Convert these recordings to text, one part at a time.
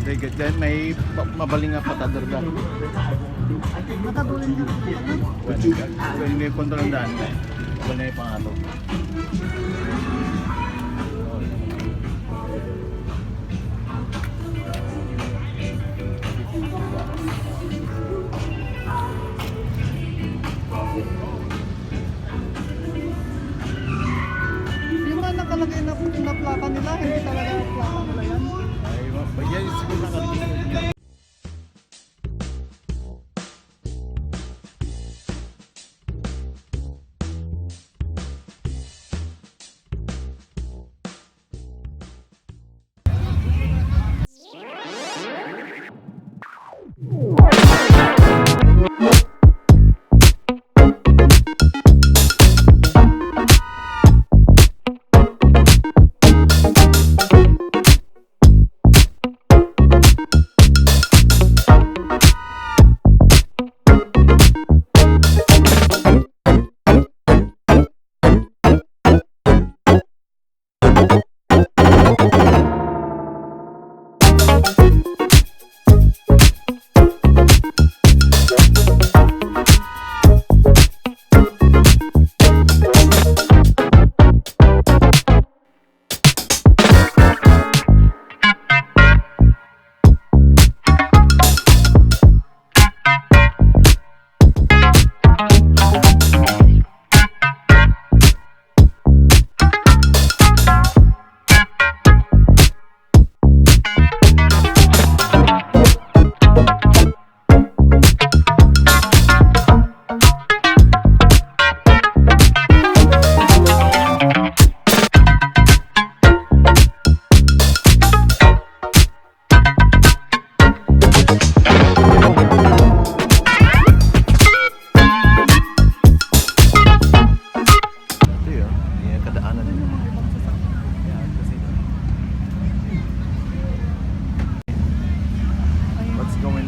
Then may mabaling nga patador ka. Matabulan ka. Kung hindi kontrol ang daan, wala yung pangato. Yung nga nakalagay na plaka nila, hindi talaga plaka nila yan. Ay, yan siguro nakalimutan niya.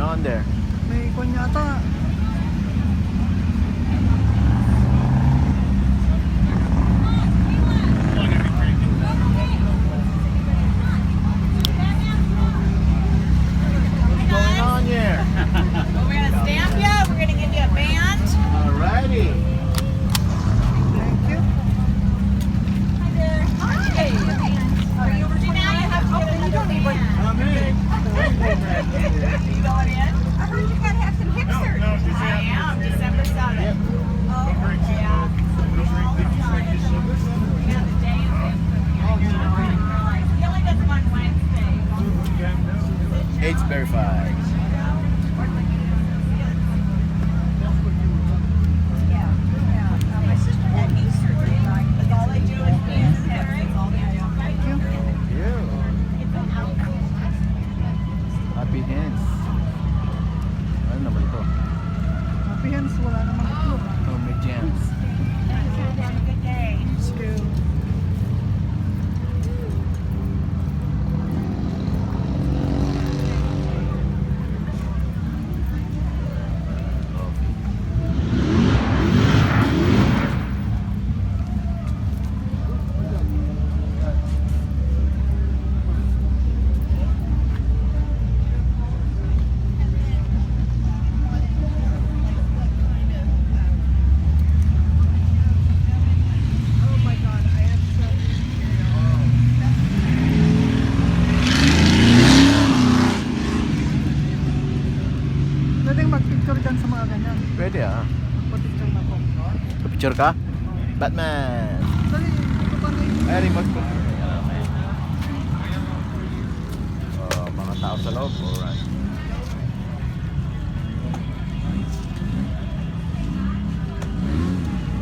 On there. May kwan yata. What's going on here? Well, we're gonna stamp you. We're gonna give you a band. Alrighty. Thank you. Hi there. Hi. Are you over now? You have to get another band. Come in. Are you going in? I heard you gotta have some hip surgery. I am. December 7th. Yep. Oh, yeah. We got the dancing. He only does them on Wednesday. It's verified. My sister had knee surgery. Like, all they do is dance and hips. That's all they do. Thank you. Happy hands. Ano naman ito? Happy hands, wala namang ito. Oh, may jams. Have a good day. Pwedeng mag-picture dyan sa mga ganyan. Pwede ah. Magpa-picture na po. Picture ka? Batman! Dali, ito pa na yung... Ay, remote ko. Mga tao sa loob. Alright.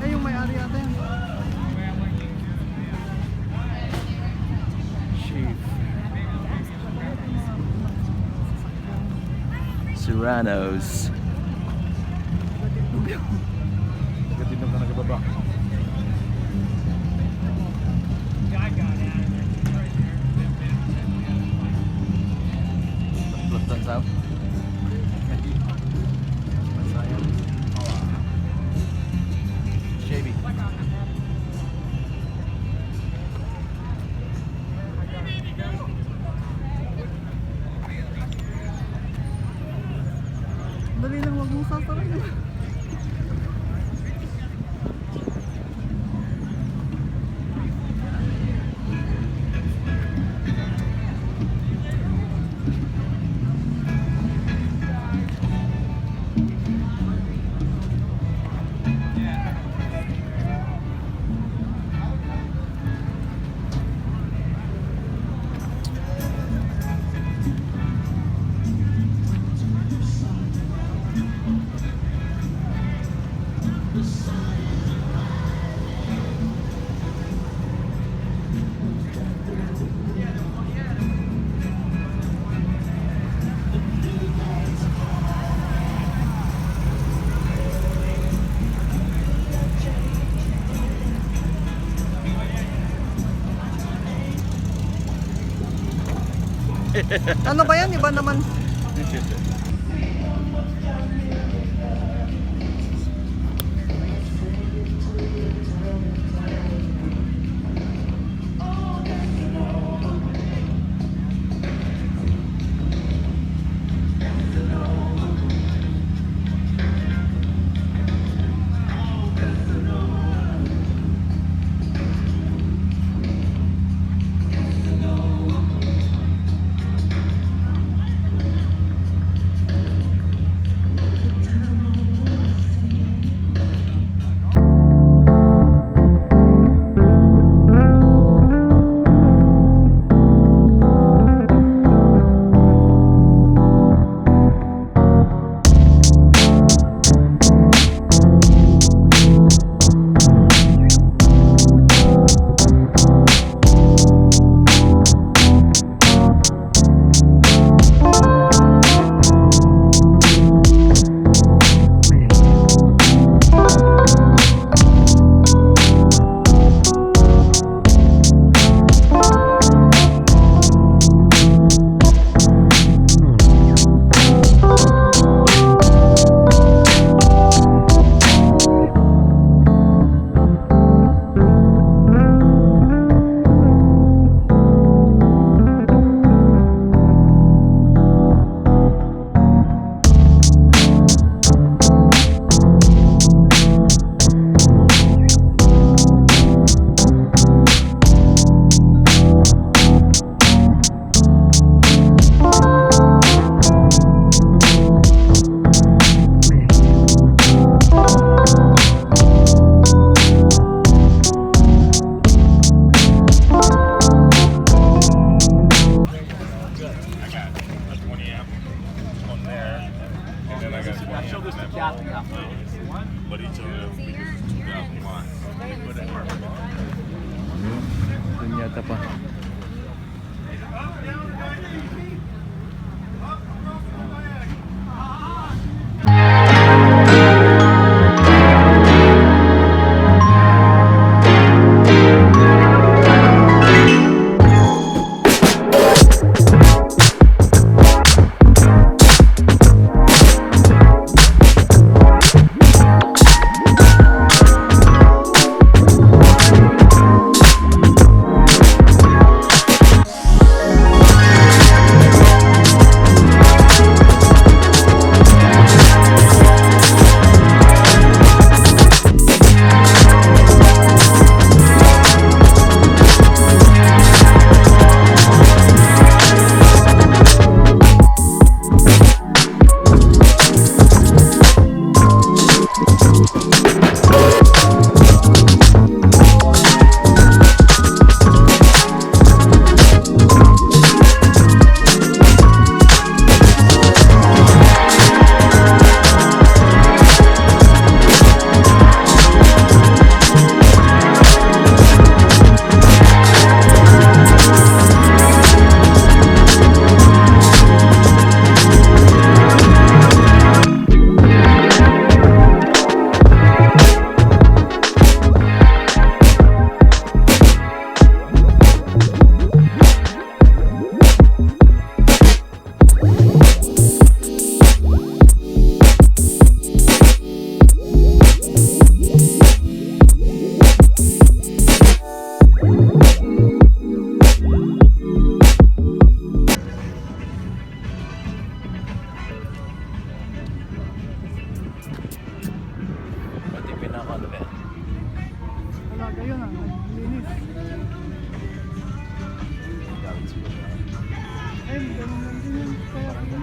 Eh, yung may-ari yata yan. Chief. Serranos. Gatindong ka nagababa. Platan sa Chevy. sasarap. Ano ba yan? Iba naman. But each of them figures 2,000 watts. Dun yata pa. Ayun, ganun lang din yun. Kaya ano.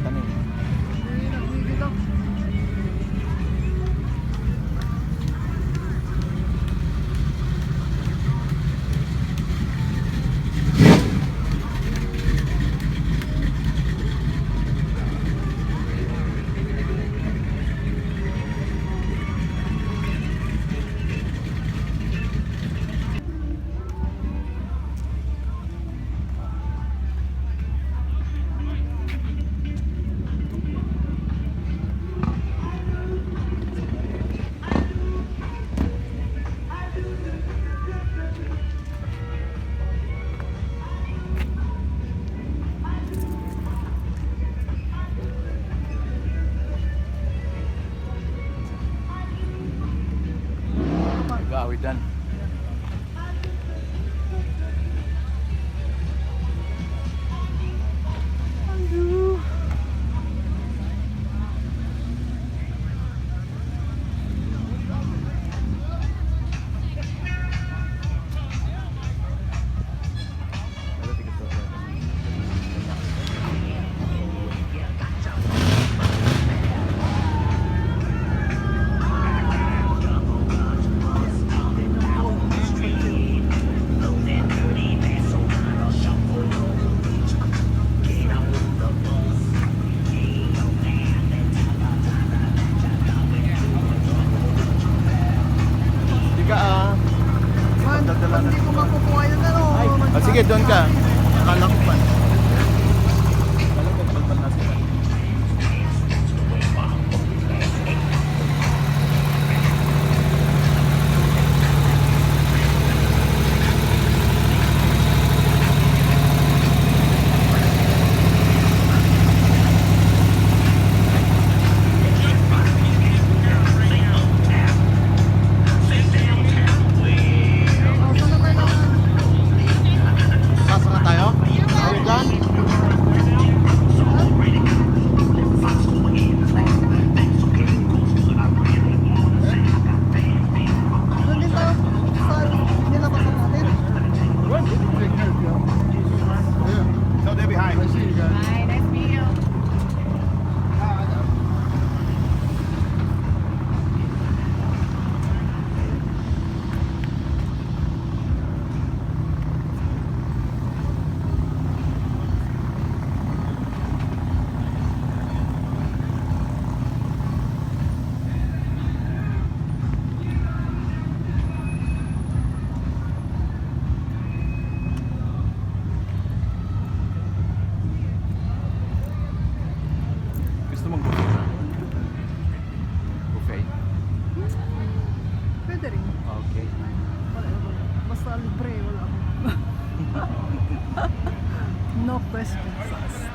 Hindi, nagigil ako. Nag-aawitan. Hindi ka Man, Dagdagan pag na. hindi ko makukuha yun, ano. sige, doon ka. Akala ko pa. Akala ko palpal na sila. Oh, saan na tayo na? Sasa na tayo? Awitan? Doon din tayo sa nilabasan natin. So they're behind. Hi, nice to meet you. Gusto mong buffet? Buffet? Pwede rin. Okay. Wala. Basta libre, wala ako. No questions asked.